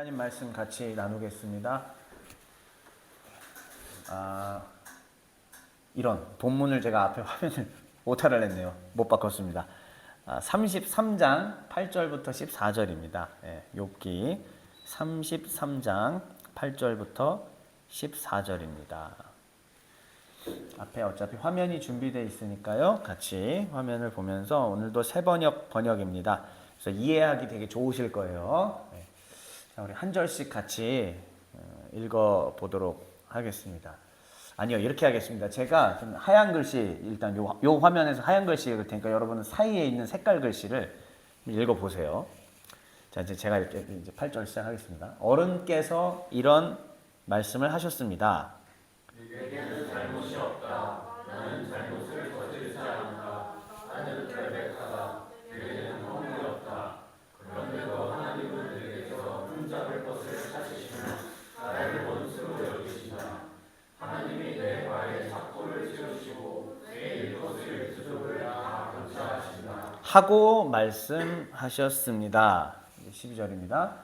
하나님 말씀 같이 나누겠습니다. 이런 본문을 제가 앞에 화면을 오타를 냈네요. 못 바꿨습니다. 33장 8절부터 14절입니다. 욥기 33장 8절부터 14절입니다. 앞에 어차피 화면이 준비되어 있으니까요. 같이 화면을 보면서 오늘도 새번역입니다. 그래서 이해하기 되게 좋으실 거예요. 자, 우리 한 절씩 같이 읽어보도록 하겠습니다. 아니요, 이렇게 하겠습니다. 제가 좀 하얀 글씨, 일단 요 화면에서 하얀 글씨 읽을 테니까 여러분은 사이에 있는 색깔 글씨를 읽어보세요. 자, 이제 제가 이제 8절 시작하겠습니다. 어른께서 이런 말씀을 하셨습니다. 내게는 잘못이 없다. 나는 잘못을 저지르지 않는다. 나는 결백하다. 내게는 허물이 없다. 그런데도 하나님은 내게서 흠잡을 것을 찾으시며 나를 원수로 여기시다. 하나님이 내 발에 착고를 치우시고 내 일것을 부족을 다 감사하신다. 하고 말씀하셨습니다. 12절입니다.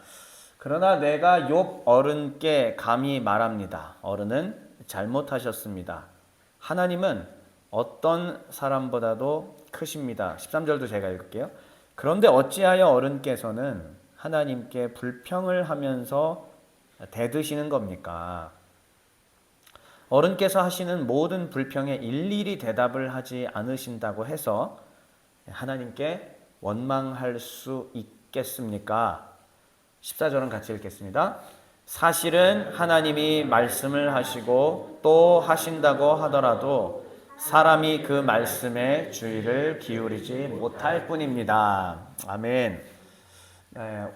그러나 내가 욥 어른께 감히 말합니다. 어른은 잘못하셨습니다. 하나님은 어떤 사람보다도 크십니다. 13절도 제가 읽을게요. 그런데 어찌하여 어른께서는 하나님께 불평을 하면서 대드시는 겁니까? 어른께서 하시는 모든 불평에 일일이 대답을 하지 않으신다고 해서 하나님께 원망할 수 있겠습니까? 14절은 같이 읽겠습니다. 사실은 하나님이 말씀을 하시고 또 하신다고 하더라도 사람이 그 말씀에 주의를 기울이지 못할 뿐입니다. 아멘.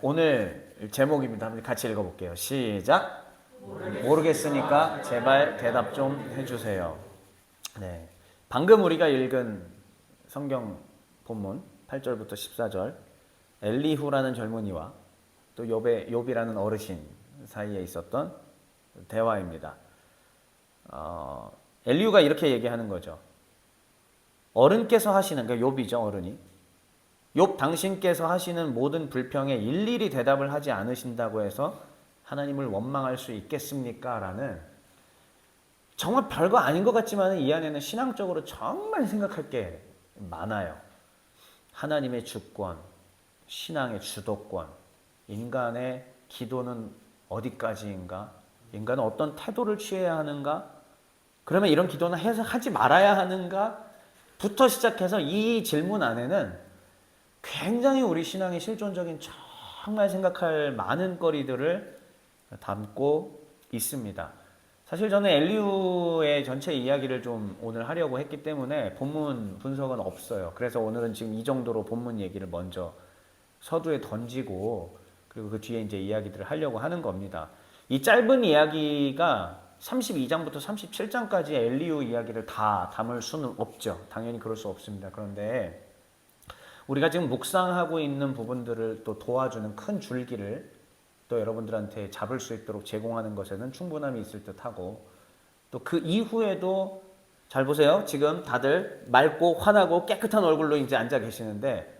오늘 제목입니다. 한번 같이 읽어볼게요. 시작. 모르겠으니까 제발 대답 좀 해주세요. 네, 방금 우리가 읽은 성경 본문 8절부터 14절 엘리후라는 젊은이와 또 욥이라는 어르신 사이에 있었던 대화입니다. 엘리후가 이렇게 얘기하는 거죠. 어른께서 하시는, 그러니까 욥이죠, 어른이. 욥 당신께서 하시는 모든 불평에 일일이 대답을 하지 않으신다고 해서 하나님을 원망할 수 있겠습니까? 라는 정말 별거 아닌 것 같지만 이 안에는 신앙적으로 정말 생각할 게 많아요. 하나님의 주권, 신앙의 주도권, 인간의 기도는 어디까지인가? 인간은 어떤 태도를 취해야 하는가? 그러면 이런 기도는 하지 말아야 하는가? 부터 시작해서 이 질문 안에는 굉장히 우리 신앙의 실존적인 정말 생각할 많은 거리들을 담고 있습니다. 사실 저는 엘리후의 전체 이야기를 좀 오늘 하려고 했기 때문에 본문 분석은 없어요. 그래서 오늘은 지금 이 정도로 본문 얘기를 먼저 서두에 던지고 그리고 그 뒤에 이제 이야기들을 하려고 하는 겁니다. 이 짧은 이야기가 32장부터 37장까지 엘리후 이야기를 다 담을 수는 없죠. 당연히 그럴 수 없습니다. 그런데 우리가 지금 묵상하고 있는 부분들을 또 도와주는 큰 줄기를 또 여러분들한테 잡을 수 있도록 제공하는 것에는 충분함이 있을 듯하고 또 그 이후에도 잘 보세요. 지금 다들 맑고 환하고 깨끗한 얼굴로 이제 앉아 계시는데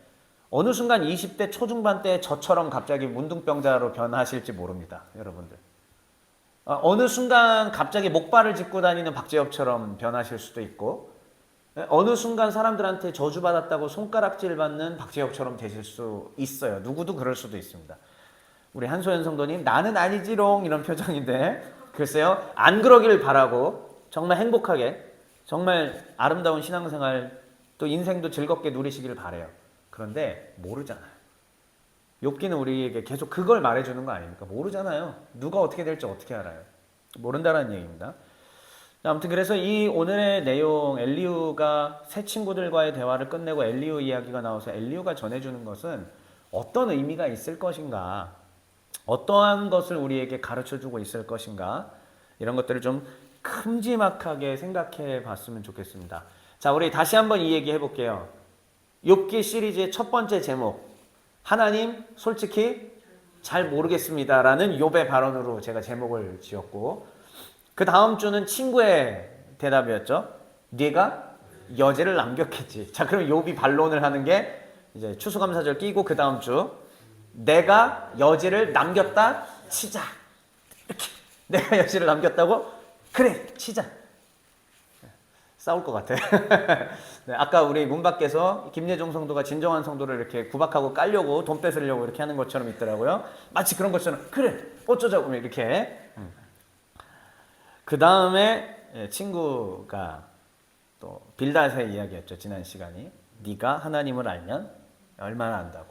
어느 순간 20대 초중반 때 저처럼 갑자기 문둥병자로 변하실지 모릅니다. 여러분들. 어느 순간 갑자기 목발을 짚고 다니는 박재엽처럼 변하실 수도 있고 어느 순간 사람들한테 저주받았다고 손가락질 받는 박재엽처럼 되실 수 있어요. 누구도 그럴 수도 있습니다. 우리 한소연 성도님 나는 아니지롱 이런 표정인데 글쎄요. 안 그러길 바라고 정말 행복하게 정말 아름다운 신앙생활 또 인생도 즐겁게 누리시길 바라요. 그런데 모르잖아요. 욥기는 우리에게 계속 그걸 말해주는 거 아닙니까? 모르잖아요. 누가 어떻게 될지 어떻게 알아요? 모른다는 얘기입니다. 아무튼 그래서 이 오늘의 내용 엘리후가 새 친구들과의 대화를 끝내고 엘리후 이야기가 나와서 엘리후가 전해주는 것은 어떤 의미가 있을 것인가? 어떠한 것을 우리에게 가르쳐주고 있을 것인가? 이런 것들을 좀 큼지막하게 생각해 봤으면 좋겠습니다. 자, 우리 다시 한번 이 얘기 해볼게요. 욥기 시리즈의 첫 번째 제목 하나님 솔직히 잘 모르겠습니다 라는 욥의 발언으로 제가 제목을 지었고 그 다음 주는 친구의 대답이었죠. 네가 여지를 남겼겠지. 자, 그럼 욥이 반론을 하는 게 이제 추수감사절 끼고 그 다음 주 내가 여지를 남겼다 치자. 이렇게 내가 여지를 남겼다고? 그래, 치자. 싸울 것 같아. 네, 아까 우리 문 밖에서 김예종 성도가 진정한 성도를 이렇게 구박하고 깔려고 돈 뺏으려고 이렇게 하는 것처럼 있더라고요. 마치 그런 것처럼 그래 어쩌자고 이렇게. 그 다음에 친구가 또 빌닷의 이야기였죠. 지난 시간이. 네가 하나님을 알면 얼마나 안다고.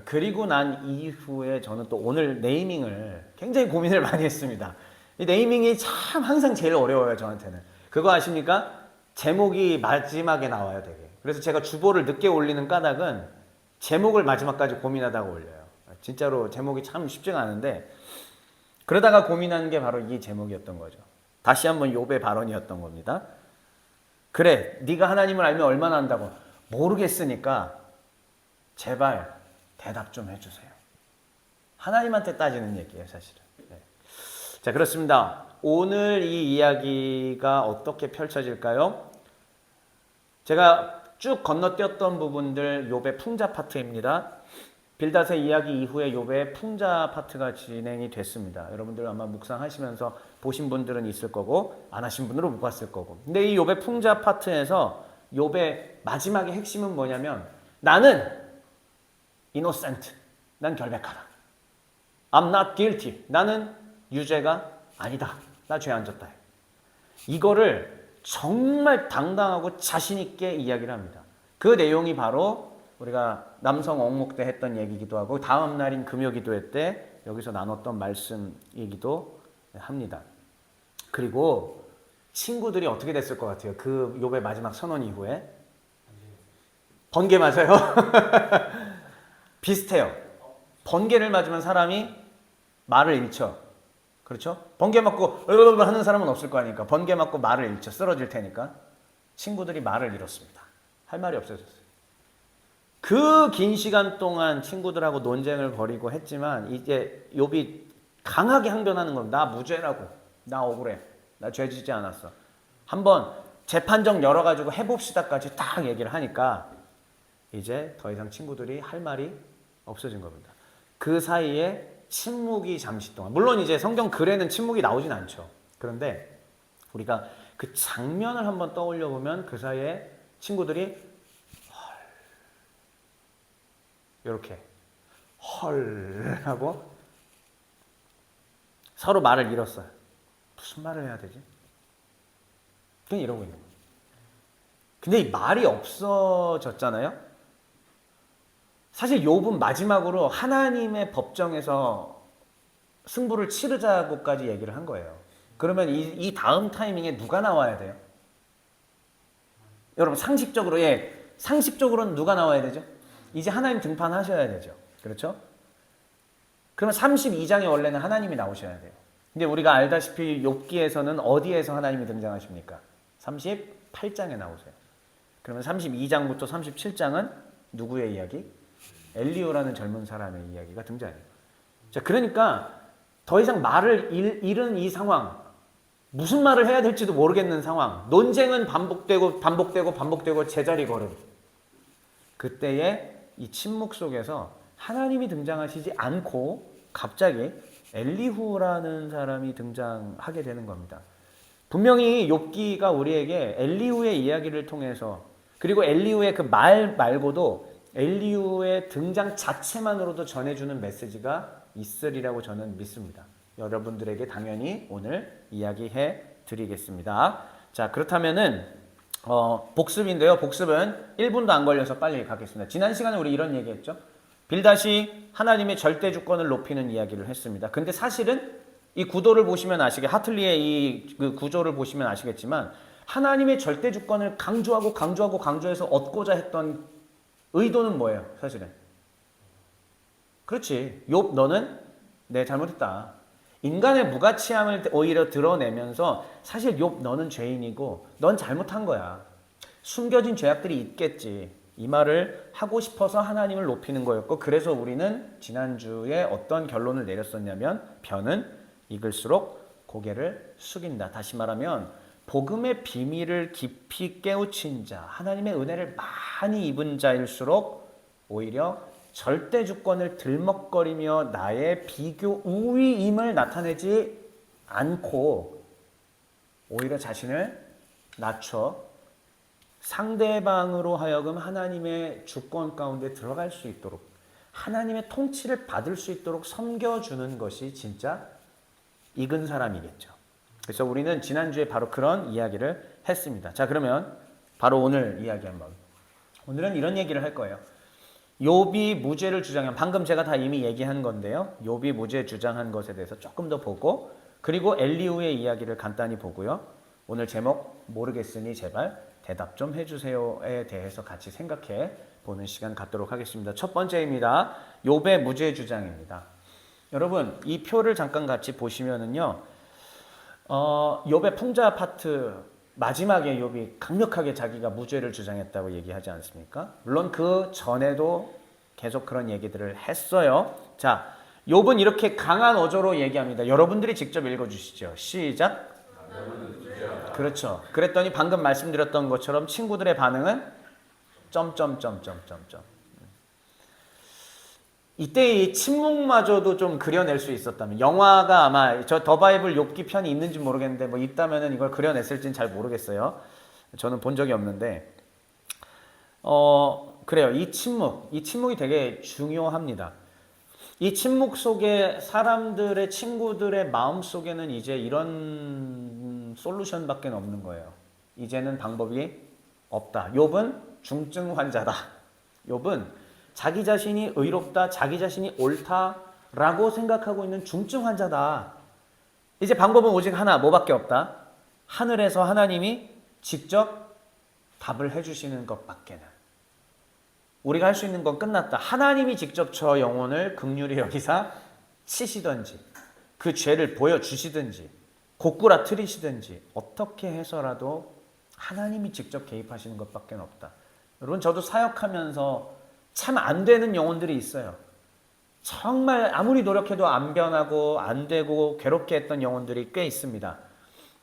그리고 난 이후에 저는 또 오늘 네이밍을 굉장히 고민을 많이 했습니다. 이 네이밍이 참 항상 제일 어려워요. 저한테는. 그거 아십니까? 제목이 마지막에 나와요, 되게. 그래서 제가 주보를 늦게 올리는 까닭은 제목을 마지막까지 고민하다가 올려요. 진짜로 제목이 참 쉽지가 않은데 그러다가 고민하는 게 바로 이 제목이었던 거죠. 다시 한번 욥의 발언이었던 겁니다. 그래, 네가 하나님을 알면 얼마나 안다고. 모르겠으니까 제발 대답 좀 해주세요. 하나님한테 따지는 얘기예요, 사실은. 네. 자, 그렇습니다. 오늘 이 이야기가 어떻게 펼쳐질까요? 제가 쭉 건너뛰었던 부분들 욥의 풍자 파트입니다. 빌닷의 이야기 이후에 욥의 풍자 파트가 진행이 됐습니다. 여러분들 아마 묵상하시면서 보신 분들은 있을 거고 안 하신 분들은 못 봤을 거고. 근데 이 욥의 풍자 파트에서 욥의 마지막의 핵심은 뭐냐면 나는 innocent, 난 결백하다. I'm not guilty, 나는 유죄가 아니다. 나 죄 안 졌다. 이거를 정말 당당하고 자신 있게 이야기를 합니다. 그 내용이 바로 우리가 남성 옥목 때 했던 얘기기도 하고 다음 날인 금요기도회 때 여기서 나눴던 말씀이기도 합니다. 그리고 친구들이 어떻게 됐을 것 같아요? 그 욥의 마지막 선언 이후에 번개 맞아요? 비슷해요. 번개를 맞으면 사람이 말을 잃죠. 그렇죠? 번개 맞고 으르르 하는 사람은 없을 거 아니까. 번개 맞고 말을 잃죠. 쓰러질 테니까. 친구들이 말을 잃었습니다. 할 말이 없어졌어요. 그 긴 시간 동안 친구들하고 논쟁을 벌이고 했지만 이제 욥이 강하게 항변하는 겁니다. 나 무죄라고. 나 억울해. 나 죄지지 않았어. 한번 재판정 열어가지고 해봅시다까지 딱 얘기를 하니까 이제 더 이상 친구들이 할 말이 없어진 겁니다. 그 사이에 침묵이 잠시 동안. 물론 이제 성경 글에는 침묵이 나오진 않죠. 그런데 우리가 그 장면을 한번 떠올려 보면 그 사이에 친구들이 이렇게 헐 하고 서로 말을 잃었어요. 무슨 말을 해야 되지? 그냥 이러고 있는 거예요. 근데 이 말이 없어졌잖아요. 사실 욥은 마지막으로 하나님의 법정에서 승부를 치르자고까지 얘기를 한 거예요. 그러면 이 다음 타이밍에 누가 나와야 돼요? 여러분 상식적으로는 누가 나와야 되죠? 이제 하나님 등판하셔야 되죠. 그렇죠? 그러면 32장에 원래는 하나님이 나오셔야 돼요. 근데 우리가 알다시피 욥기에서는 어디에서 하나님이 등장하십니까? 38장에 나오세요. 그러면 32장부터 37장은 누구의 이야기? 엘리후라는 젊은 사람의 이야기가 등장해요. 자, 그러니까 더 이상 말을 잃은 이 상황, 무슨 말을 해야 될지도 모르겠는 상황, 논쟁은 반복되고 제자리 걸음. 그때에 이 침묵 속에서 하나님이 등장하시지 않고 갑자기 엘리후라는 사람이 등장하게 되는 겁니다. 분명히 욥기가 우리에게 엘리후의 이야기를 통해서 그리고 엘리후의 그 말 말고도 엘리후의 등장 자체만으로도 전해주는 메시지가 있으리라고 저는 믿습니다. 여러분들에게 당연히 오늘 이야기해 드리겠습니다. 자, 그렇다면은 복습인데요. 복습은 1분도 안 걸려서 빨리 가겠습니다. 지난 시간에 우리 이런 얘기했죠. 빌닷이 하나님의 절대 주권을 높이는 이야기를 했습니다. 근데 사실은 이 구도를 보시면 하틀리의 이 그 구조를 보시면 아시겠지만 하나님의 절대 주권을 강조해서 얻고자 했던 의도는 뭐예요? 사실은. 그렇지. 욥 너는 내 잘못했다. 인간의 무가치함을 오히려 드러내면서 사실 욥 너는 죄인이고 넌 잘못한 거야. 숨겨진 죄악들이 있겠지. 이 말을 하고 싶어서 하나님을 높이는 거였고 그래서 우리는 지난주에 어떤 결론을 내렸었냐면 변은 익을수록 고개를 숙인다. 다시 말하면 복음의 비밀을 깊이 깨우친 자, 하나님의 은혜를 많이 입은 자일수록 오히려 절대 주권을 들먹거리며 나의 비교 우위임을 나타내지 않고 오히려 자신을 낮춰 상대방으로 하여금 하나님의 주권 가운데 들어갈 수 있도록 하나님의 통치를 받을 수 있도록 섬겨주는 것이 진짜 익은 사람이겠죠. 그래서 우리는 지난주에 바로 그런 이야기를 했습니다. 자, 그러면 바로 오늘 이야기 한번. 오늘은 이런 얘기를 할 거예요. 욥이 무죄를 주장한, 방금 제가 다 이미 얘기한 건데요. 욥이 무죄 주장한 것에 대해서 조금 더 보고, 그리고 엘리후의 이야기를 간단히 보고요. 오늘 제목 모르겠으니 제발 대답 좀 해주세요에 대해서 같이 생각해 보는 시간 갖도록 하겠습니다. 첫 번째입니다. 욥의 무죄 주장입니다. 여러분 이 표를 잠깐 같이 보시면은요. 욥의 풍자 파트 마지막에 욥이 강력하게 자기가 무죄를 주장했다고 얘기하지 않습니까? 물론 그 전에도 계속 그런 얘기들을 했어요. 자, 욥은 이렇게 강한 어조로 얘기합니다. 여러분들이 직접 읽어주시죠. 시작. 그렇죠. 그랬더니 방금 말씀드렸던 것처럼 친구들의 반응은 점점점점점점. 이때 이 침묵마저도 좀 그려낼 수 있었다면, 영화가 아마 저 더 바이블 욥기 편이 있는지 모르겠는데 뭐 있다면은 이걸 그려냈을지는 잘 모르겠어요. 저는 본 적이 없는데 그래요. 이 침묵이 되게 중요합니다. 이 침묵 속에 사람들의 친구들의 마음 속에는 이제 이런 솔루션밖에 없는 거예요. 이제는 방법이 없다. 욥은 중증 환자다. 욥은 자기 자신이 의롭다, 자기 자신이 옳다라고 생각하고 있는 중증 환자다. 이제 방법은 오직 하나, 뭐밖에 없다. 하늘에서 하나님이 직접 답을 해주시는 것밖에는. 우리가 할 수 있는 건 끝났다. 하나님이 직접 저 영혼을 긍휼히 여기사 치시든지 그 죄를 보여주시든지 고꾸라트리시든지 어떻게 해서라도 하나님이 직접 개입하시는 것밖에 없다. 여러분 저도 사역하면서 참 안 되는 영혼들이 있어요. 정말 아무리 노력해도 안 변하고 안 되고 괴롭게 했던 영혼들이 꽤 있습니다.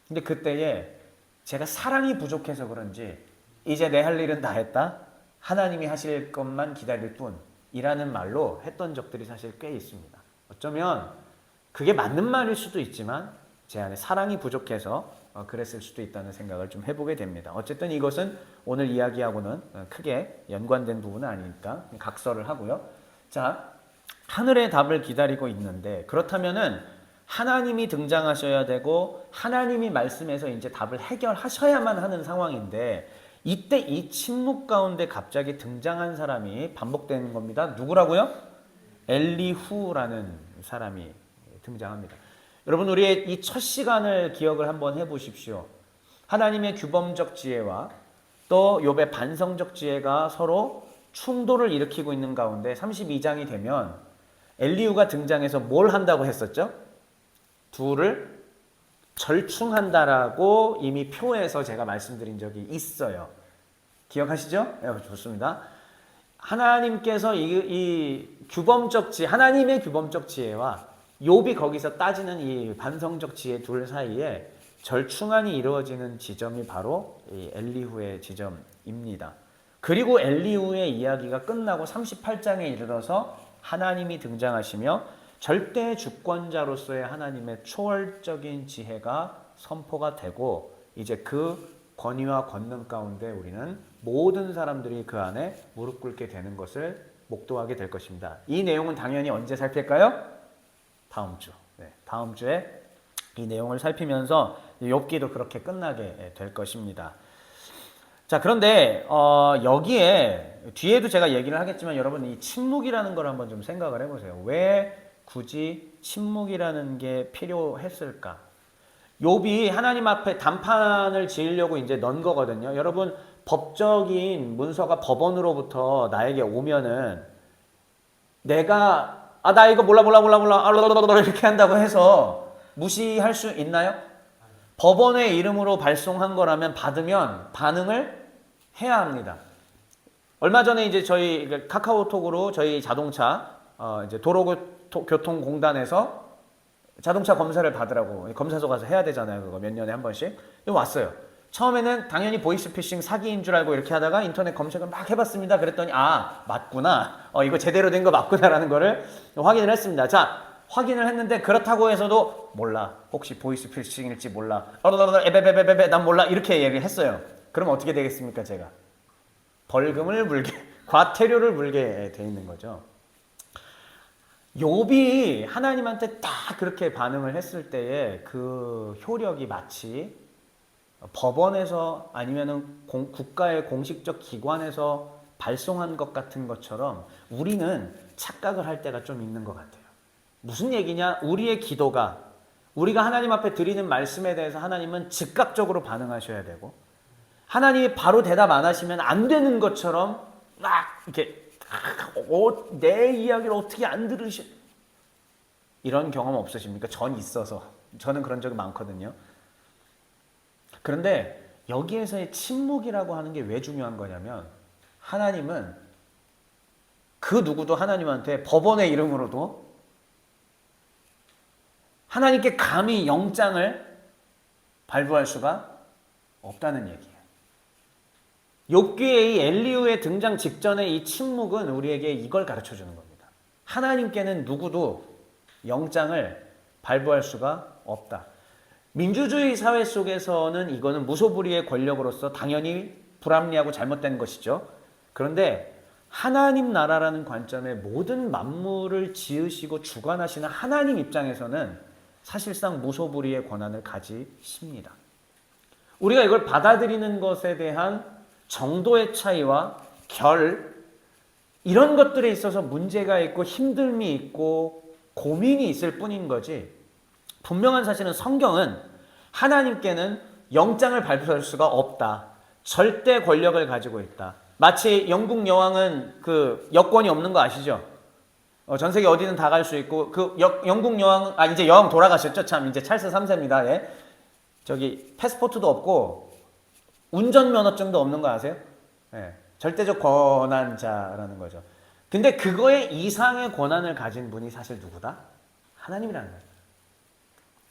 근데 그때에 제가 사랑이 부족해서 그런지 이제 내 할 일은 다 했다. 하나님이 하실 것만 기다릴 뿐이라는 말로 했던 적들이 사실 꽤 있습니다. 어쩌면 그게 맞는 말일 수도 있지만 제 안에 사랑이 부족해서 그랬을 수도 있다는 생각을 좀 해보게 됩니다. 어쨌든 이것은 오늘 이야기하고는 크게 연관된 부분은 아니니까 각설을 하고요. 자, 하늘의 답을 기다리고 있는데 그렇다면은 하나님이 등장하셔야 되고 하나님이 말씀해서 이제 답을 해결하셔야만 하는 상황인데 이때 이 침묵 가운데 갑자기 등장한 사람이 반복되는 겁니다. 누구라고요? 엘리후라는 사람이 등장합니다. 여러분 우리의 이 첫 시간을 기억을 한번 해보십시오. 하나님의 규범적 지혜와 또 욥의 반성적 지혜가 서로 충돌을 일으키고 있는 가운데 32장이 되면 엘리후가 등장해서 뭘 한다고 했었죠? 둘을 절충한다라고 이미 표에서 제가 말씀드린 적이 있어요. 기억하시죠? 네, 좋습니다. 하나님께서 이 규범적 지혜, 하나님의 규범적 지혜와 욥이 거기서 따지는 이 반성적 지혜 둘 사이에 절충안이 이루어지는 지점이 바로 이 엘리후의 지점입니다. 그리고 엘리후의 이야기가 끝나고 38장에 이르러서 하나님이 등장하시며 절대 주권자로서의 하나님의 초월적인 지혜가 선포가 되고 이제 그 권위와 권능 가운데 우리는 모든 사람들이 그 안에 무릎 꿇게 되는 것을 목도하게 될 것입니다. 이 내용은 당연히 언제 살필까요? 다음 주. 네, 다음 주에 이 내용을 살피면서 욥기도 그렇게 끝나게 될 것입니다. 자, 그런데 여기에 뒤에도 제가 얘기를 하겠지만 여러분 이 침묵이라는 걸 한번 좀 생각을 해보세요. 왜 굳이 침묵이라는 게 필요했을까? 욥이 하나님 앞에 단판을 지으려고 이제 넣은 거거든요. 여러분 법적인 문서가 법원으로부터 나에게 오면은 내가 나 이거 몰라 이렇게 한다고 해서 무시할 수 있나요? 법원의 이름으로 발송한 거라면 받으면 반응을 해야 합니다. 얼마 전에 이제 저희 카카오톡으로 저희 자동차 이제 도로교통공단에서 자동차 검사를 받으라고 검사소 가서 해야 되잖아요. 그거 몇 년에 한 번씩. 왔어요. 처음에는 당연히 보이스피싱 사기인 줄 알고 이렇게 하다가 인터넷 검색을 막 해봤습니다. 그랬더니 아 맞구나. 이거 제대로 된 거 맞구나라는 거를 확인을 했습니다. 자 확인을 했는데 그렇다고 해서도 몰라. 혹시 보이스피싱일지 몰라. 에베베베베베 난 몰라. 이렇게 얘기를 했어요. 그럼 어떻게 되겠습니까 제가? 벌금을 물게 과태료를 물게 돼 있는 거죠. 욥이 하나님한테 딱 그렇게 반응을 했을 때의 그 효력이 마치 법원에서 아니면은 국가의 공식적 기관에서 발송한 것 같은 것처럼 우리는 착각을 할 때가 좀 있는 것 같아요. 무슨 얘기냐? 우리의 기도가 우리가 하나님 앞에 드리는 말씀에 대해서 하나님은 즉각적으로 반응하셔야 되고 하나님이 바로 대답 안 하시면 안 되는 것처럼 막 이렇게 내 이야기를 어떻게 안 들으시 이런 경험 없으십니까? 전 있어서 저는 그런 적이 많거든요. 그런데 여기에서의 침묵이라고 하는 게 왜 중요한 거냐면 하나님은 그 누구도 하나님한테 법원의 이름으로도 하나님께 감히 영장을 발부할 수가 없다는 얘기예요. 욥기의 이 엘리후의 등장 직전의 이 침묵은 우리에게 이걸 가르쳐 주는 겁니다. 하나님께는 누구도 영장을 발부할 수가 없다. 민주주의 사회 속에서는 이거는 무소불위의 권력으로서 당연히 불합리하고 잘못된 것이죠. 그런데 하나님 나라라는 관점의 모든 만물을 지으시고 주관하시는 하나님 입장에서는 사실상 무소불위의 권한을 가지십니다. 우리가 이걸 받아들이는 것에 대한 정도의 차이와 이런 것들에 있어서 문제가 있고 힘듦이 있고 고민이 있을 뿐인 거지 분명한 사실은 성경은 하나님께는 영장을 발부할 수가 없다. 절대 권력을 가지고 있다. 마치 영국 여왕은 그 여권이 없는 거 아시죠? 전 세계 어디든 다 갈 수 있고 그 영국 여왕 이제 여왕 돌아가셨죠? 참 이제 찰스 3세입니다. 예. 저기 패스포트도 없고 운전면허증도 없는 거 아세요? 예. 절대적 권한자라는 거죠. 근데 그거에 이상의 권한을 가진 분이 사실 누구다? 하나님이라는 거예요.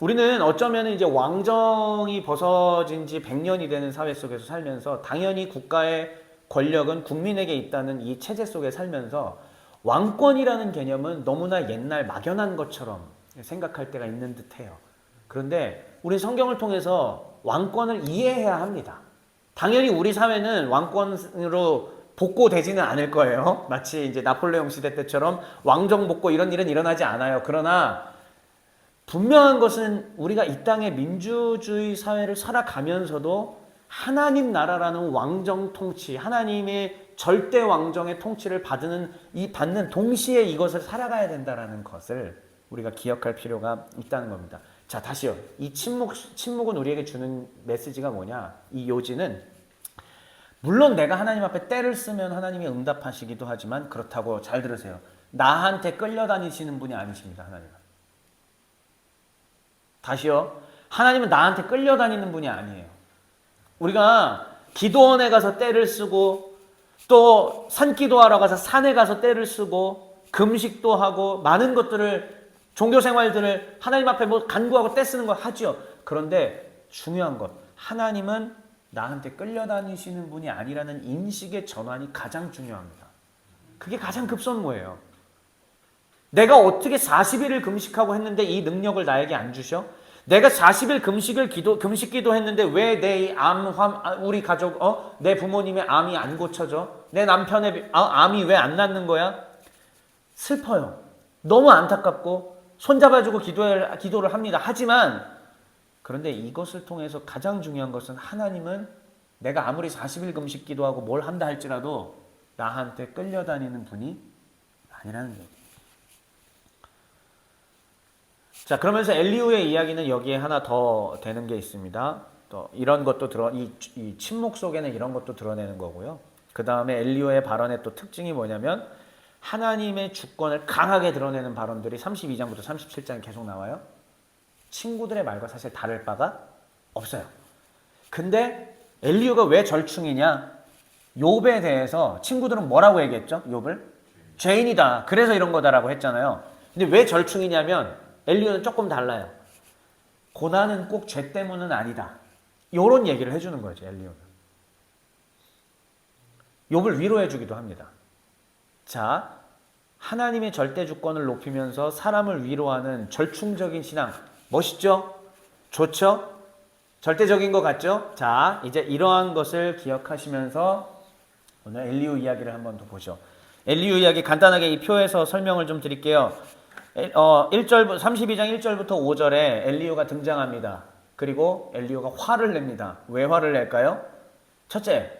우리는 어쩌면 이제 왕정이 벗어진 지 100년이 되는 사회 속에서 살면서 당연히 국가의 권력은 국민에게 있다는 이 체제 속에 살면서 왕권이라는 개념은 너무나 옛날 막연한 것처럼 생각할 때가 있는 듯해요. 그런데 우리 성경을 통해서 왕권을 이해해야 합니다. 당연히 우리 사회는 왕권으로 복고되지는 않을 거예요. 마치 이제 나폴레옹 시대 때처럼 왕정 복고 이런 일은 일어나지 않아요. 그러나 분명한 것은 우리가 이 땅의 민주주의 사회를 살아가면서도 하나님 나라라는 왕정 통치, 하나님의 절대 왕정의 통치를 받는 동시에 이것을 살아가야 된다는 것을 우리가 기억할 필요가 있다는 겁니다. 자, 다시요. 이 침묵은 우리에게 주는 메시지가 뭐냐? 이 요지는 물론 내가 하나님 앞에 때를 쓰면 하나님이 응답하시기도 하지만 그렇다고 잘 들으세요. 나한테 끌려다니시는 분이 아니십니다. 하나님은. 다시요. 하나님은 나한테 끌려다니는 분이 아니에요. 우리가 기도원에 가서 때를 쓰고 또 산기도하러 가서 산에 가서 때를 쓰고 금식도 하고 많은 것들을 종교생활들을 하나님 앞에 뭐 간구하고 때 쓰는 거 하죠. 그런데 중요한 것 하나님은 나한테 끌려다니시는 분이 아니라는 인식의 전환이 가장 중요합니다. 그게 가장 급선무예요. 내가 어떻게 40일을 금식하고 했는데 이 능력을 나에게 안 주셔? 내가 40일 금식 기도했는데 왜 내 우리 가족, 내 부모님의 암이 안 고쳐져? 내 남편의 암이 왜 안 낫는 거야? 슬퍼요. 너무 안타깝고 손잡아주고 기도를 합니다. 하지만 그런데 이것을 통해서 가장 중요한 것은 하나님은 내가 아무리 40일 금식 기도하고 뭘 한다 할지라도 나한테 끌려다니는 분이 아니라는 거예요. 자, 그러면서 엘리후의 이야기는 여기에 하나 더 되는 게 있습니다. 또 이런 것도 이 침묵 속에는 이런 것도 드러내는 거고요. 그 다음에 엘리후의 발언의 또 특징이 뭐냐면 하나님의 주권을 강하게 드러내는 발언들이 32장부터 37장에 계속 나와요. 친구들의 말과 사실 다를 바가 없어요. 근데 엘리후가 왜 절충이냐? 욥에 대해서 친구들은 뭐라고 얘기했죠? 욥을? 죄인이다. 그래서 이런 거다라고 했잖아요. 근데 왜 절충이냐면 엘리후는 조금 달라요. 고난은 꼭 죄 때문은 아니다. 요런 얘기를 해주는 거죠, 엘리야가. 욥을 위로해 주기도 합니다. 자, 하나님의 절대 주권을 높이면서 사람을 위로하는 절충적인 신앙. 멋있죠? 좋죠? 절대적인 것 같죠? 자, 이제 이러한 것을 기억하시면서 오늘 엘리후 이야기를 한번 더 보죠. 엘리후 이야기 간단하게 이 표에서 설명을 좀 드릴게요. 32장 1절부터 5절에 엘리후가 등장합니다. 그리고 엘리후가 화를 냅니다. 왜 화를 낼까요? 첫째,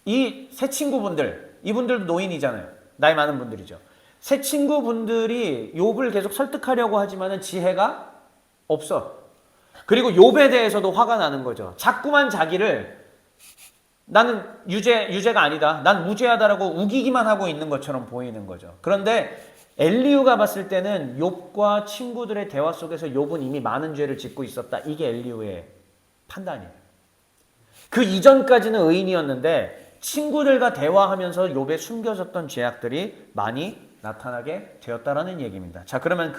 이 새 친구분들, 이분들도 노인이잖아요. 나이 많은 분들이죠. 새 친구분들이 욥을 계속 설득하려고 하지만은 지혜가 없어. 그리고 욥에 대해서도 화가 나는 거죠. 자꾸만 자기를 나는 유죄가 아니다. 난 무죄하다라고 우기기만 하고 있는 것처럼 보이는 거죠. 그런데 엘리후가 봤을 때는 욥과 친구들의 대화 속에서 욥은 이미 많은 죄를 짓고 있었다. 이게 엘리후의 판단이에요. 그 이전까지는 의인이었는데 친구들과 대화하면서 욥에 숨겨졌던 죄악들이 많이 나타나게 되었다라는 얘기입니다. 자, 그러면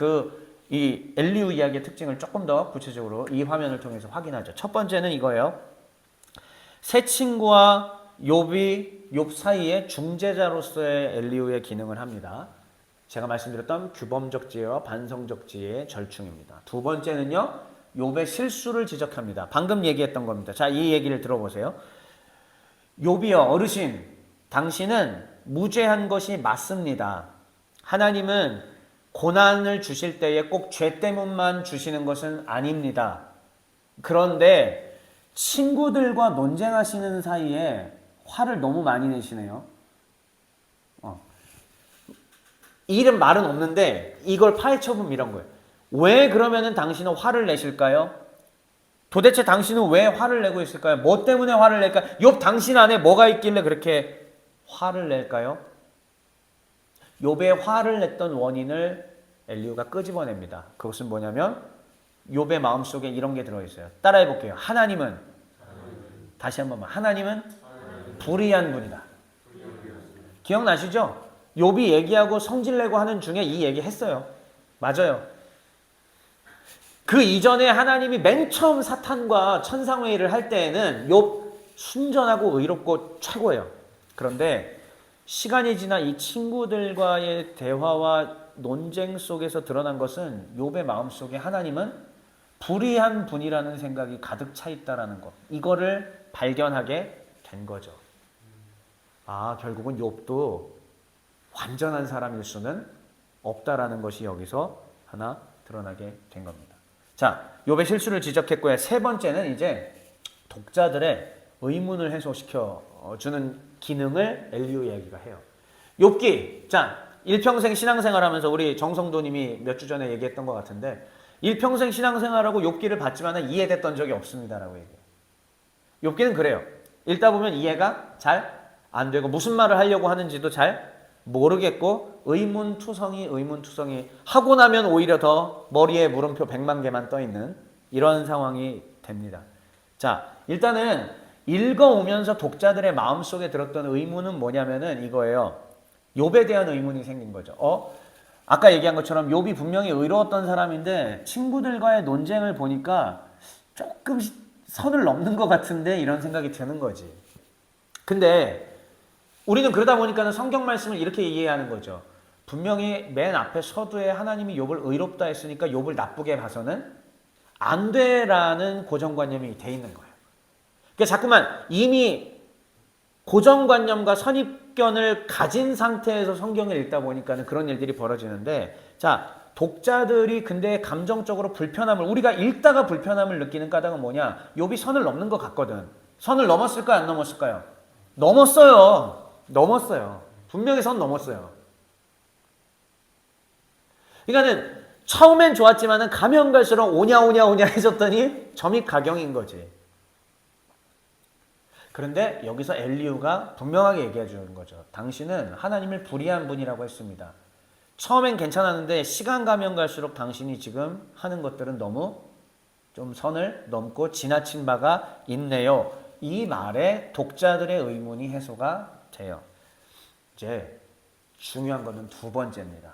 이 엘리후 이야기의 특징을 조금 더 구체적으로 이 화면을 통해서 확인하죠. 첫 번째는 이거예요. 새 친구와 욥 사이에 중재자로서의 엘리후의 기능을 합니다. 제가 말씀드렸던 규범적 지혜와 반성적 지혜의 절충입니다. 두 번째는요, 욥의 실수를 지적합니다. 방금 얘기했던 겁니다. 자, 이 얘기를 들어보세요. 욥이여, 어르신, 당신은 무죄한 것이 맞습니다. 하나님은 고난을 주실 때에 꼭 죄 때문만 주시는 것은 아닙니다. 그런데 친구들과 논쟁하시는 사이에 화를 너무 많이 내시네요. 이름 말은 없는데 이걸 파헤쳐보면 이런 거예요. 왜 그러면은 당신은 화를 내실까요? 도대체 당신은 왜 화를 내고 있을까요? 뭐 때문에 화를 낼까요? 욥 당신 안에 뭐가 있길래 그렇게 화를 낼까요? 욥의 화를 냈던 원인을 엘리후가 끄집어냅니다. 그것은 뭐냐면 욥의 마음속에 이런 게 들어있어요. 따라해 볼게요. 하나님은 다시 한 번만. 하나님은 불의한 분이다. 기억나시죠? 욥이 얘기하고 성질내고 하는 중에 이 얘기 했어요. 맞아요. 그 이전에 하나님이 맨 처음 사탄과 천상회의를 할 때에는 욥 순전하고 의롭고 최고예요. 그런데 시간이 지나 이 친구들과의 대화와 논쟁 속에서 드러난 것은 욥의 마음속에 하나님은 불의한 분이라는 생각이 가득 차 있다라는 것. 이거를 발견하게 된 거죠. 아, 결국은 욥도 완전한 사람일 수는 없다라는 것이 여기서 하나 드러나게 된 겁니다. 자, 욥의 실수를 지적했고요. 세 번째는 이제 독자들의 의문을 해소시켜 주는 기능을 엘리후 얘기가 해요. 욥기, 자, 일평생 신앙생활하면서 우리 정성도님이 몇 주 전에 얘기했던 것 같은데 일평생 신앙생활하고 욥기를 봤지만 이해됐던 적이 없습니다라고 얘기해요. 욥기는 그래요. 읽다 보면 이해가 잘 안 되고 무슨 말을 하려고 하는지도 잘 모르겠고 의문투성이 하고 나면 오히려 더 머리에 물음표 100만 개만 떠 있는 이런 상황이 됩니다. 자, 일단은 읽어오면서 독자들의 마음속에 들었던 의문은 뭐냐면은 이거예요. 욥에 대한 의문이 생긴 거죠. 아까 얘기한 것처럼 욥이 분명히 의로웠던 사람인데 친구들과의 논쟁을 보니까 조금 선을 넘는 것 같은데 이런 생각이 드는 거지. 근데 우리는 그러다 보니까는 성경 말씀을 이렇게 이해하는 거죠. 분명히 맨 앞에 서두에 하나님이 욥을 의롭다 했으니까 욥을 나쁘게 봐서는 안 돼라는 고정관념이 돼 있는 거예요. 그러니까 자꾸만 이미 고정관념과 선입견을 가진 상태에서 성경을 읽다 보니까는 그런 일들이 벌어지는데, 자, 독자들이 근데 감정적으로 불편함을, 우리가 읽다가 불편함을 느끼는 까닭은 뭐냐? 욥이 선을 넘는 것 같거든. 선을 넘었을까요? 안 넘었을까요? 넘었어요. 분명히 선 넘었어요. 그러니까는 처음엔 좋았지만은 가면 갈수록 오냐 해졌더니 점이 가경인 거지. 그런데 여기서 엘리후가 분명하게 얘기해 주는 거죠. 당신은 하나님을 불의한 분이라고 했습니다. 처음엔 괜찮았는데 시간 가면 갈수록 당신이 지금 하는 것들은 너무 좀 선을 넘고 지나친 바가 있네요. 이 말에 독자들의 의문이 해소가 돼요. 이제 중요한 것은 두 번째입니다.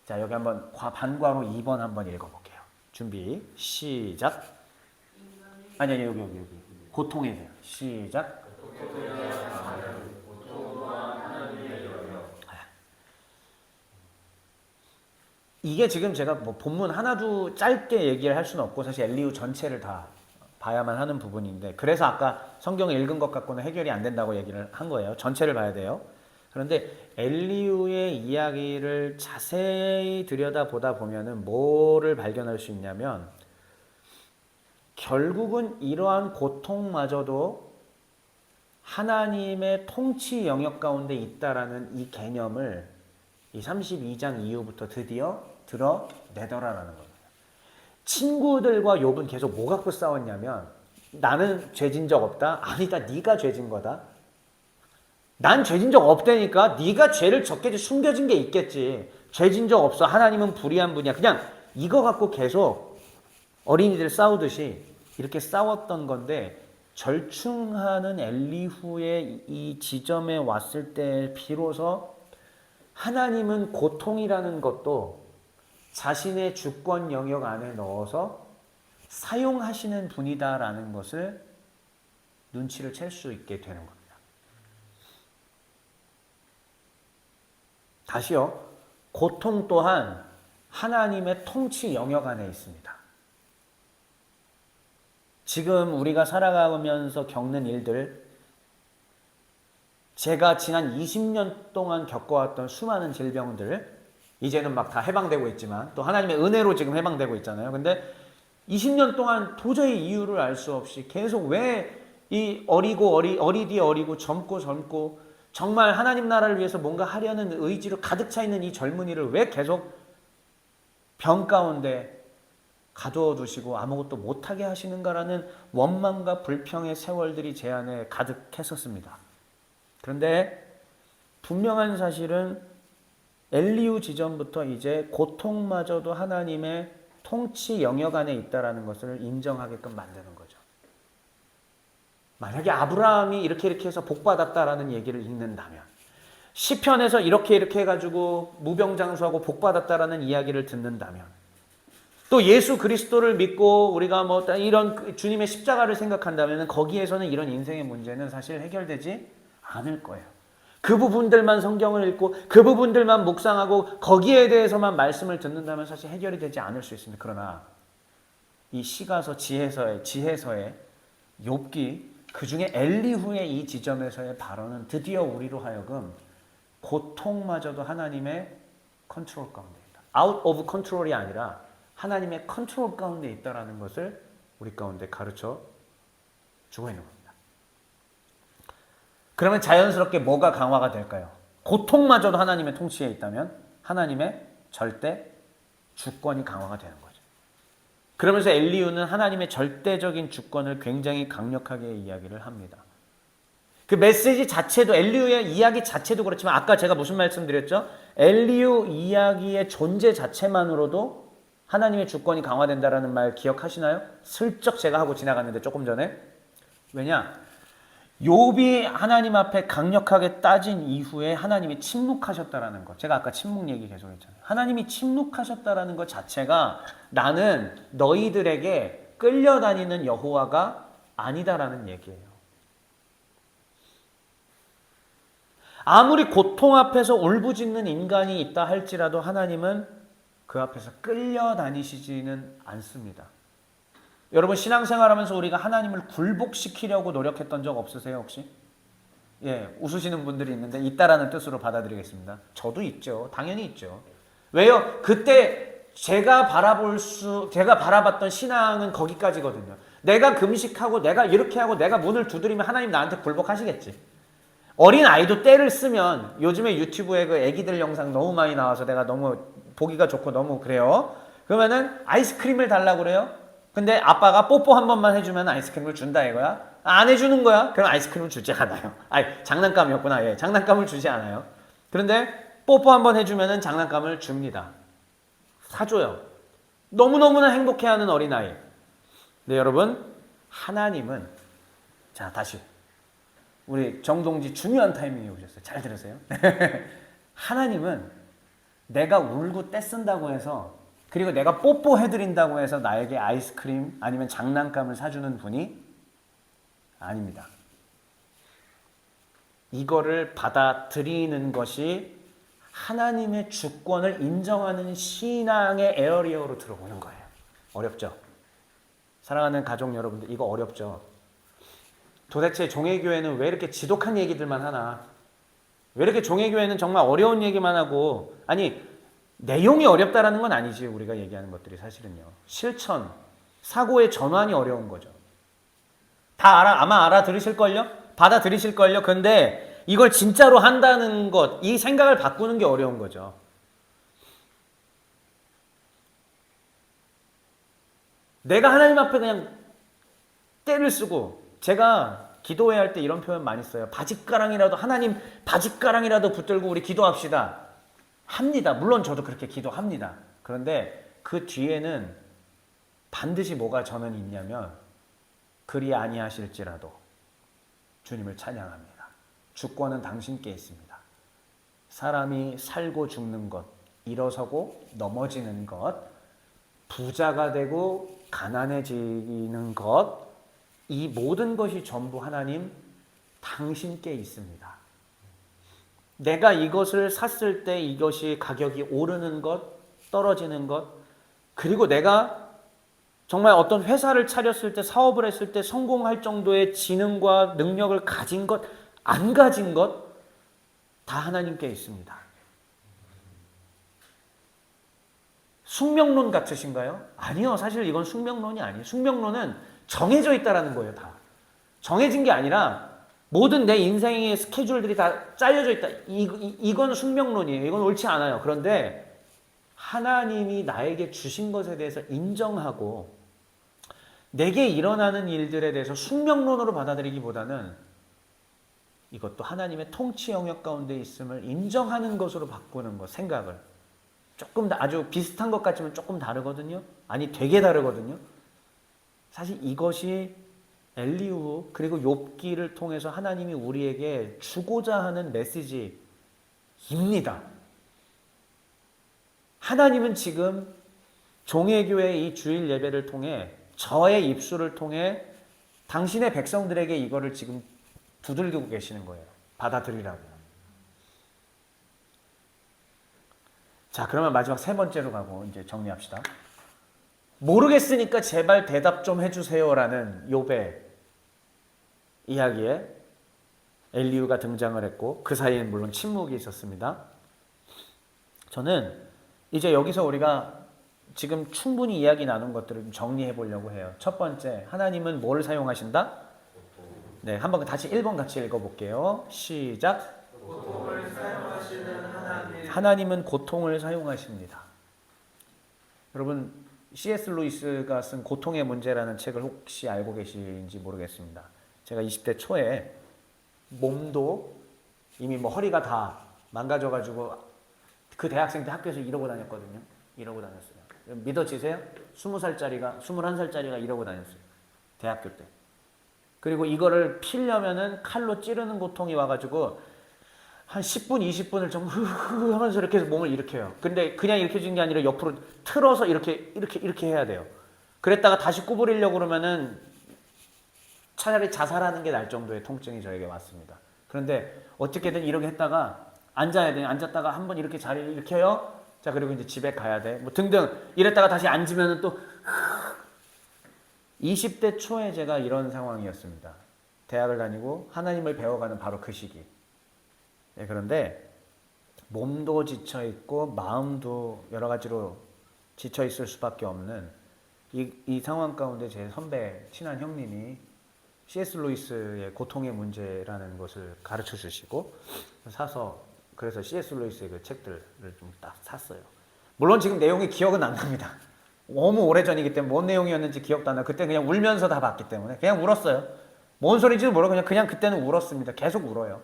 자, 여기 한번 반과로 2번 한번 읽어볼게요. 준비, 시작. 아니, 여기. 고통에 대한. 시작. 이게 지금 제가 뭐 본문 하나도 짧게 얘기를 할 수는 없고 사실 엘리후 전체를 다 봐야만 하는 부분인데, 그래서 아까 성경을 읽은 것 갖고는 해결이 안 된다고 얘기를 한 거예요. 전체를 봐야 돼요. 그런데 엘리후의 이야기를 자세히 들여다보다 보면은 뭐를 발견할 수 있냐면, 결국은 이러한 고통마저도 하나님의 통치 영역 가운데 있다라는 이 개념을 이 32장 이후부터 드디어 드러내더라라는 겁니다. 친구들과 욥은 계속 뭐 갖고 싸웠냐면, 나는 죄진 적 없다. 아니다, 네가 죄진 거다. 난 죄진 적 없다니까. 네가 죄를 적겠지. 숨겨진 게 있겠지. 죄진 적 없어. 하나님은 불의한 분이야. 그냥 이거 갖고 계속 어린이들 싸우듯이 이렇게 싸웠던 건데, 절충하는 엘리후의 이 지점에 왔을 때 비로소 하나님은 고통이라는 것도 자신의 주권 영역 안에 넣어서 사용하시는 분이다라는 것을 눈치를 챌 수 있게 되는 겁니다. 다시요. 고통 또한 하나님의 통치 영역 안에 있습니다. 지금 우리가 살아가면서 겪는 일들, 제가 지난 20년 동안 겪어왔던 수많은 질병들, 이제는 막 다 해방되고 있지만 또 하나님의 은혜로 지금 해방되고 있잖아요. 근데 20년 동안 도저히 이유를 알 수 없이 계속 왜 이 어리디 어리고 젊고 정말 하나님 나라를 위해서 뭔가 하려는 의지로 가득 차 있는 이 젊은이를 왜 계속 병 가운데 가두어 두시고 아무것도 못하게 하시는가라는 원망과 불평의 세월들이 제 안에 가득했었습니다. 그런데 분명한 사실은 엘리후 지점부터 이제 고통마저도 하나님의 통치 영역 안에 있다는 것을 인정하게끔 만드는 거죠. 만약에 아브라함이 이렇게 해서 복받았다라는 얘기를 읽는다면, 시편에서 이렇게 해가지고 무병장수하고 복받았다라는 이야기를 듣는다면, 또 예수 그리스도를 믿고 우리가 뭐 이런 주님의 십자가를 생각한다면 거기에서는 이런 인생의 문제는 사실 해결되지 않을 거예요. 그 부분들만 성경을 읽고 그 부분들만 묵상하고 거기에 대해서만 말씀을 듣는다면 사실 해결이 되지 않을 수 있습니다. 그러나 이 시가서 지혜서의 욥기, 그중에 엘리후의 이 지점에서의 발언은 드디어 우리로 하여금 고통마저도 하나님의 컨트롤 가운데 있다. out of control이 아니라 하나님의 컨트롤 가운데 있다라는 것을 우리 가운데 가르쳐 주고 있는 겁니다. 그러면 자연스럽게 뭐가 강화가 될까요? 고통마저도 하나님의 통치에 있다면 하나님의 절대 주권이 강화가 되는 거죠. 그러면서 엘리후는 하나님의 절대적인 주권을 굉장히 강력하게 이야기를 합니다. 그 메시지 자체도, 엘리후의 이야기 자체도 그렇지만 아까 제가 무슨 말씀드렸죠? 엘리후 이야기의 존재 자체만으로도 하나님의 주권이 강화된다라는 말 기억하시나요? 슬쩍 제가 하고 지나갔는데 조금 전에. 왜냐? 욥이 하나님 앞에 강력하게 따진 이후에 하나님이 침묵하셨다라는 것. 제가 아까 침묵 얘기 계속 했잖아요. 하나님이 침묵하셨다라는 것 자체가 나는 너희들에게 끌려다니는 여호와가 아니다라는 얘기예요. 아무리 고통 앞에서 울부짖는 인간이 있다 할지라도 하나님은 그 앞에서 끌려다니시지는 않습니다. 여러분 신앙생활하면서 우리가 하나님을 굴복시키려고 노력했던 적 없으세요 혹시? 예, 웃으시는 분들이 있는데 있다라는 뜻으로 받아들이겠습니다. 저도 있죠. 당연히 있죠. 왜요? 그때 제가 바라봤던 신앙은 거기까지거든요. 내가 금식하고 내가 이렇게 하고 내가 문을 두드리면 하나님 나한테 굴복하시겠지. 어린 아이도 때를 쓰면, 요즘에 유튜브에 그 애기들 영상 너무 많이 나와서 내가 너무 보기가 좋고 너무 그래요. 그러면은 아이스크림을 달라고 그래요. 근데 아빠가 뽀뽀 한 번만 해주면 아이스크림을 준다 이거야? 안 해주는 거야? 그럼 아이스크림을 주지 않아요. 장난감이었구나. 예, 장난감을 주지 않아요. 그런데 뽀뽀 한 번 해주면 장난감을 줍니다. 사줘요. 너무너무나 행복해하는 어린아이. 네, 여러분, 하나님은, 자, 다시. 우리 정동지 중요한 타이밍에 오셨어요. 잘 들으세요. 하나님은 내가 울고 떼쓴다고 해서, 그리고 내가 뽀뽀해드린다고 해서 나에게 아이스크림 아니면 장난감을 사주는 분이 아닙니다. 이거를 받아들이는 것이 하나님의 주권을 인정하는 신앙의 에어리어로 들어오는 거예요. 어렵죠? 사랑하는 가족 여러분들, 이거 어렵죠? 도대체 종회교회는 왜 이렇게 지독한 얘기들만 하나? 왜 이렇게 종회교회는 정말 어려운 얘기만 하고, 아니 내용이 어렵다라는 건 아니지. 우리가 얘기하는 것들이 사실은요, 실천, 사고의 전환이 어려운 거죠. 다 아마 알아들으실걸요? 받아들이실걸요? 근데 이걸 진짜로 한다는 것, 이 생각을 바꾸는 게 어려운 거죠. 내가 하나님 앞에 그냥 때를 쓰고, 제가 기도회 할 때 이런 표현 많이 써요. 바짓가랑이라도, 하나님 바짓가랑이라도 붙들고 우리 기도합시다. 합니다. 물론 저도 그렇게 기도합니다. 그런데 그 뒤에는 반드시 뭐가 저는 있냐면, 그리 아니하실지라도 주님을 찬양합니다. 주권은 당신께 있습니다. 사람이 살고 죽는 것, 일어서고 넘어지는 것, 부자가 되고 가난해지는 것, 이 모든 것이 전부 하나님 당신께 있습니다. 내가 이것을 샀을 때 이것이 가격이 오르는 것, 떨어지는 것, 그리고 내가 정말 어떤 회사를 차렸을 때, 사업을 했을 때 성공할 정도의 지능과 능력을 가진 것, 안 가진 것, 다 하나님께 있습니다. 숙명론 같으신가요? 아니요. 사실 이건 숙명론이 아니에요. 숙명론은 정해져 있다라는 거예요. 다. 정해진 게 아니라 모든 내 인생의 스케줄들이 다 짜여져 있다. 이건 숙명론이에요. 이건 옳지 않아요. 그런데 하나님이 나에게 주신 것에 대해서 인정하고 내게 일어나는 일들에 대해서 숙명론으로 받아들이기보다는 이것도 하나님의 통치 영역 가운데 있음을 인정하는 것으로 바꾸는 것, 생각을. 조금 아주 비슷한 것 같지만 조금 다르거든요. 아니 되게 다르거든요. 사실 이것이 엘리후 그리고 욥기를 통해서 하나님이 우리에게 주고자 하는 메시지입니다. 하나님은 지금 종회교회의 이 주일 예배를 통해, 저의 입술을 통해 당신의 백성들에게 이거를 지금 두들기고 계시는 거예요. 받아들이라고. 자, 그러면 마지막 세 번째로 가고 이제 정리합시다. 모르겠으니까 제발 대답 좀 해주세요라는 욥의 이야기에 엘리후가 등장을 했고, 그 사이에는 물론 침묵이 있었습니다. 저는 이제 여기서 우리가 지금 충분히 이야기 나눈 것들을 좀 정리해 보려고 해요. 첫 번째, 하나님은 뭘 사용하신다? 네, 한번 다시 1번 같이 읽어볼게요. 시작. 고통을 사용하시는 하나님. 하나님은 고통을 사용하십니다. 여러분, C.S. 루이스가 쓴 고통의 문제라는 책을 혹시 알고 계신지 모르겠습니다. 제가 20대 초에 몸도 이미 뭐 허리가 다 망가져가지고 그 대학생 때 학교에서 이러고 다녔거든요. 이러고 다녔어요. 믿어지세요? 20살짜리가, 21살짜리가 이러고 다녔어요. 대학교 때. 그리고 이거를 피려면은 칼로 찌르는 고통이 와가지고 한 10분, 20분을 좀 흐흐 하면서 이렇게 해서 몸을 일으켜요. 근데 그냥 일으켜진 게 아니라 옆으로 틀어서 이렇게 해야 돼요. 그랬다가 다시 구부리려고 그러면은 차라리 자살하는 게 날 정도의 통증이 저에게 왔습니다. 그런데 어떻게든 이렇게 했다가 앉아야 돼요. 앉았다가 한번 이렇게 자리를 일으켜요. 자, 그리고 이제 집에 가야 돼. 뭐 등등 이랬다가 다시 앉으면은 또 20대 초에 제가 이런 상황이었습니다. 대학을 다니고 하나님을 배워가는 바로 그 시기. 네, 그런데 몸도 지쳐있고 마음도 여러 가지로 지쳐있을 수밖에 없는 이 상황 가운데 제 선배, 친한 형님이 C.S. 루이스의 고통의 문제라는 것을 가르쳐 주시고 사서, 그래서 C.S. 루이스의 그 책들을 좀 딱 샀어요. 물론 지금 내용이 기억은 안 납니다. 너무 오래전이기 때문에 뭔 내용이었는지 기억도 안 나요. 그때 그냥 울면서 다 봤기 때문에 그냥 울었어요. 뭔 소리인지는 모르고 그냥 그때는 울었습니다. 계속 울어요.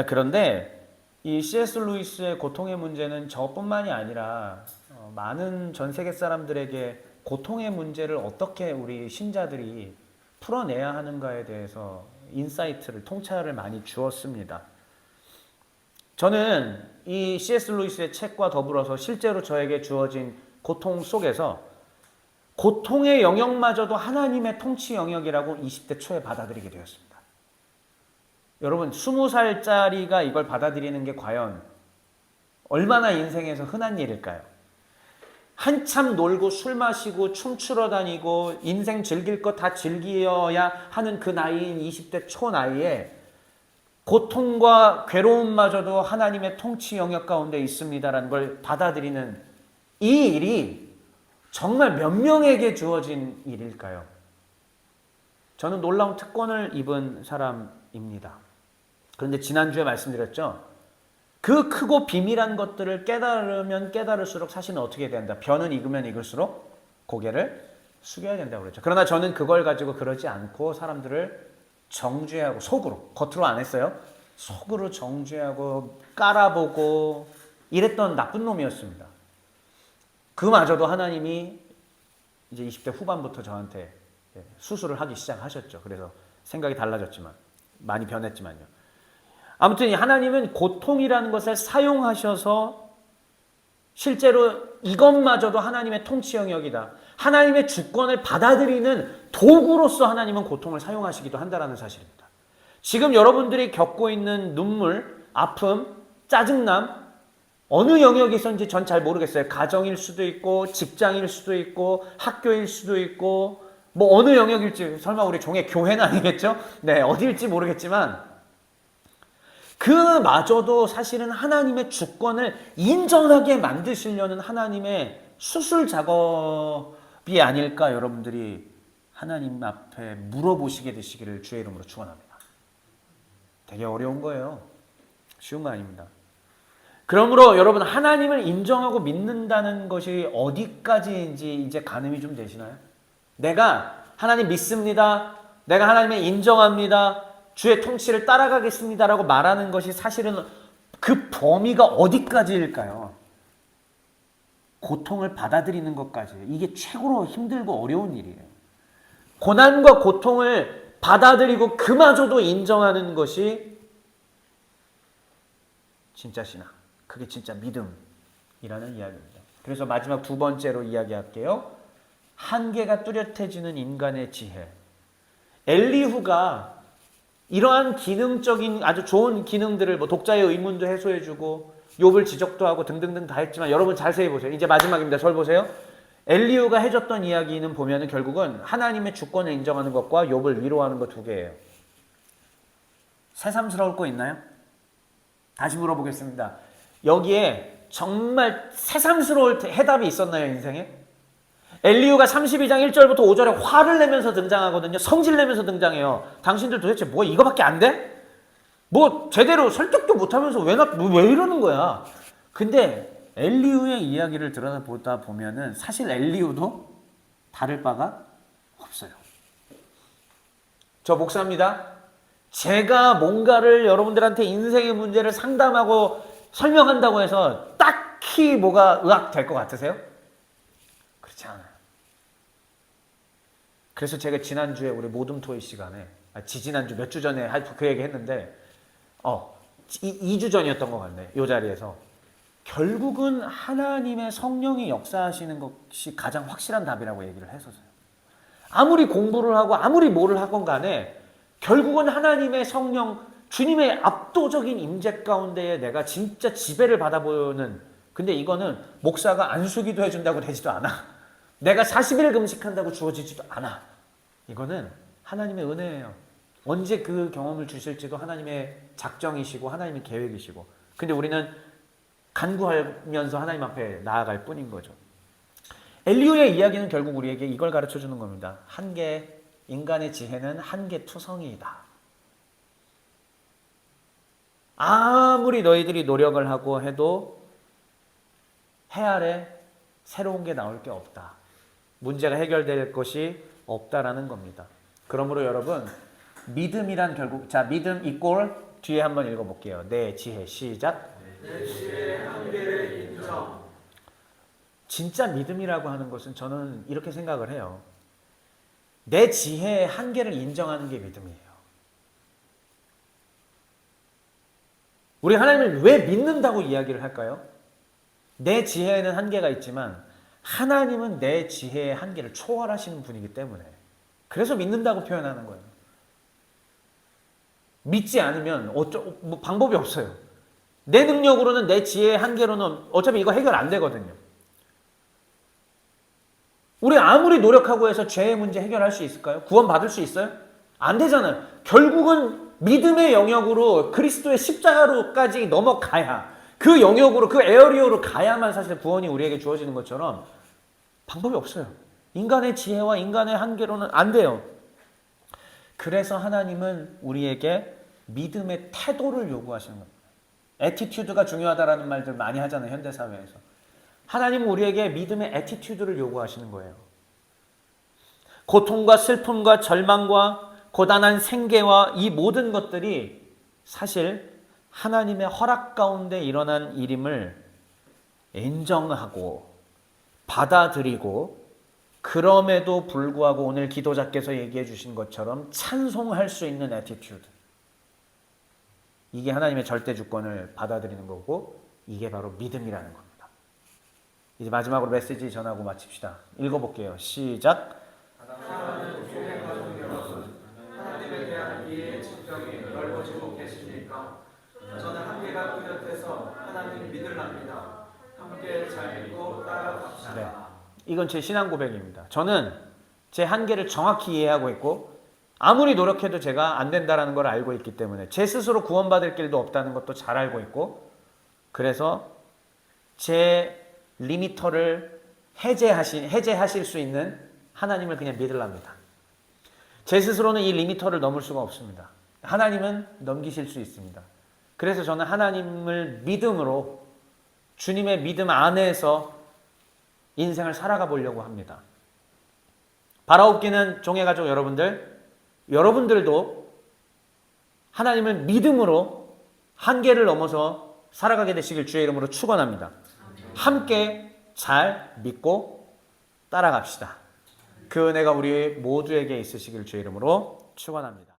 그런데 이 C.S. 루이스의 고통의 문제는 저뿐만이 아니라 많은 전 세계 사람들에게 고통의 문제를 어떻게 우리 신자들이 풀어내야 하는가에 대해서 인사이트를, 통찰을 많이 주었습니다. 저는 이 C.S. 루이스의 책과 더불어서 실제로 저에게 주어진 고통 속에서 고통의 영역마저도 하나님의 통치 영역이라고 20대 초에 받아들이게 되었습니다. 여러분 20살짜리가 이걸 받아들이는 게 과연 얼마나 인생에서 흔한 일일까요? 한참 놀고 술 마시고 춤추러 다니고 인생 즐길 거 다 즐겨야 하는 그 나이인 20대 초 나이에 고통과 괴로움마저도 하나님의 통치 영역 가운데 있습니다라는 걸 받아들이는 이 일이 정말 몇 명에게 주어진 일일까요? 저는 놀라운 특권을 입은 사람입니다. 그런데 지난주에 말씀드렸죠. 그 크고 비밀한 것들을 깨달으면 깨달을수록 사실은 어떻게 된다? 변은 익으면 익을수록 고개를 숙여야 된다고 그랬죠. 그러나 저는 그걸 가지고 그러지 않고 사람들을 정죄하고 속으로, 겉으로 안 했어요. 속으로 정죄하고 깔아보고 이랬던 나쁜 놈이었습니다. 그마저도 하나님이 이제 20대 후반부터 저한테 수술을 하기 시작하셨죠. 그래서 생각이 달라졌지만 많이 변했지만요. 아무튼 하나님은 고통이라는 것을 사용하셔서 실제로 이것마저도 하나님의 통치 영역이다. 하나님의 주권을 받아들이는 도구로서 하나님은 고통을 사용하시기도 한다는 사실입니다. 지금 여러분들이 겪고 있는 눈물, 아픔, 짜증남 어느 영역에서인지 전 잘 모르겠어요. 가정일 수도 있고 직장일 수도 있고 학교일 수도 있고 뭐 어느 영역일지 설마 우리 종의 교회는 아니겠죠? 네, 어디일지 모르겠지만 그마저도 사실은 하나님의 주권을 인정하게 만드시려는 하나님의 수술 작업이 아닐까 여러분들이 하나님 앞에 물어보시게 되시기를 주의 이름으로 축원합니다. 되게 어려운 거예요. 쉬운 거 아닙니다. 그러므로 여러분 하나님을 인정하고 믿는다는 것이 어디까지인지 이제 가늠이 좀 되시나요? 내가 하나님 믿습니다. 내가 하나님을 인정합니다. 주의 통치를 따라가겠습니다라고 말하는 것이 사실은 그 범위가 어디까지일까요? 고통을 받아들이는 것까지. 이게 최고로 힘들고 어려운 일이에요. 고난과 고통을 받아들이고 그마저도 인정하는 것이 진짜 신앙. 그게 진짜 믿음이라는 이야기입니다. 그래서 마지막 두 번째로 이야기할게요. 한계가 뚜렷해지는 인간의 지혜. 엘리후가 이러한 기능적인 아주 좋은 기능들을 뭐 독자의 의문도 해소해주고 욥을 지적도 하고 등등등 다 했지만 여러분 자세히 보세요. 이제 마지막입니다. 절 보세요. 엘리후가 해줬던 이야기는 보면은 결국은 하나님의 주권을 인정하는 것과 욥을 위로하는 것 두 개예요. 새삼스러울 거 있나요? 다시 물어보겠습니다. 여기에 정말 새삼스러울 해답이 있었나요, 인생에? 엘리후가 32장 1절부터 5절에 화를 내면서 등장하거든요. 성질 내면서 등장해요. 당신들 도대체 뭐 이거밖에 안 돼? 뭐 제대로 설득도 못하면서 왜 이러는 거야? 근데 엘리후의 이야기를 들여다보다 보면은 사실 엘리후도 다를 바가 없어요. 저 목사입니다. 제가 뭔가를 여러분들한테 인생의 문제를 상담하고 설명한다고 해서 딱히 뭐가 의학될 것 같으세요? 그렇지 않아요. 그래서 제가 지난주에 우리 모둠토이 시간에 지지난주 몇 주 전에 그 얘기 했는데 2주 전이었던 것 같네. 이 자리에서 결국은 하나님의 성령이 역사하시는 것이 가장 확실한 답이라고 얘기를 했었어요. 아무리 공부를 하고 아무리 뭐를 하건 간에 결국은 하나님의 성령 주님의 압도적인 임재 가운데에 내가 진짜 지배를 받아보는 근데 이거는 목사가 안수기도 해준다고 되지도 않아. 내가 40일 금식한다고 주어지지도 않아. 이거는 하나님의 은혜예요. 언제 그 경험을 주실지도 하나님의 작정이시고 하나님의 계획이시고 근데 우리는 간구하면서 하나님 앞에 나아갈 뿐인 거죠. 엘리후의 이야기는 결국 우리에게 이걸 가르쳐주는 겁니다. 인간의 지혜는 한계투성이이다. 아무리 너희들이 노력을 하고 해도 해 아래 새로운 게 나올 게 없다. 문제가 해결될 것이 없다라는 겁니다. 그러므로 여러분 믿음이란 결국 믿음 이꼴 뒤에 한번 읽어볼게요. 내 지혜 시작. 내 지혜의 한계를 인정. 진짜 믿음이라고 하는 것은 저는 이렇게 생각을 해요. 내 지혜의 한계를 인정하는 게 믿음이에요. 우리 하나님을 왜 믿는다고 이야기를 할까요? 내 지혜에는 한계가 있지만 하나님은 내 지혜의 한계를 초월하시는 분이기 때문에 그래서 믿는다고 표현하는 거예요. 믿지 않으면 뭐 방법이 없어요. 내 능력으로는 내 지혜의 한계로는 어차피 이거 해결 안 되거든요. 우리 아무리 노력하고 해서 죄의 문제 해결할 수 있을까요? 구원 받을 수 있어요? 안 되잖아요. 결국은 믿음의 영역으로 그리스도의 십자가로까지 넘어가야 그 영역으로 그 에어리어로 가야만 사실 구원이 우리에게 주어지는 것처럼 방법이 없어요. 인간의 지혜와 인간의 한계로는 안 돼요. 그래서 하나님은 우리에게 믿음의 태도를 요구하시는 겁니다. 애티튜드가 중요하다라는 말들 많이 하잖아요. 현대사회에서. 하나님은 우리에게 믿음의 애티튜드를 요구하시는 거예요. 고통과 슬픔과 절망과 고단한 생계와 이 모든 것들이 사실 하나님의 허락 가운데 일어난 일임을 인정하고 받아들이고 그럼에도 불구하고 오늘 기도자께서 얘기해 주신 것처럼 찬송할 수 있는 애티튜드. 이게 하나님의 절대 주권을 받아들이는 거고 이게 바로 믿음이라는 겁니다. 이제 마지막으로 메시지 전하고 마칩시다. 읽어볼게요. 시작. 하나님에 대한 이해의 지평이 넓어지고 계십니까? 저는 한계가 뚜렷해서 하나님 믿으랍니다. 함께 잘 믿고 따라갑시다. 네. 이건 제 신앙 고백입니다. 저는 제 한계를 정확히 이해하고 있고 아무리 노력해도 제가 안 된다라는 걸 알고 있기 때문에 제 스스로 구원받을 길도 없다는 것도 잘 알고 있고 그래서 제 리미터를 해제하실 수 있는 하나님을 그냥 믿으랍니다. 제 스스로는 이 리미터를 넘을 수가 없습니다. 하나님은 넘기실 수 있습니다. 그래서 저는 하나님을 믿음으로 주님의 믿음 안에서 인생을 살아가 보려고 합니다. 바라옵기는 종의 가족 여러분들도 하나님을 믿음으로 한계를 넘어서 살아가게 되시길 주의 이름으로 축원합니다. 함께 잘 믿고 따라갑시다. 그 은혜가 우리 모두에게 있으시길 주의 이름으로 축원합니다.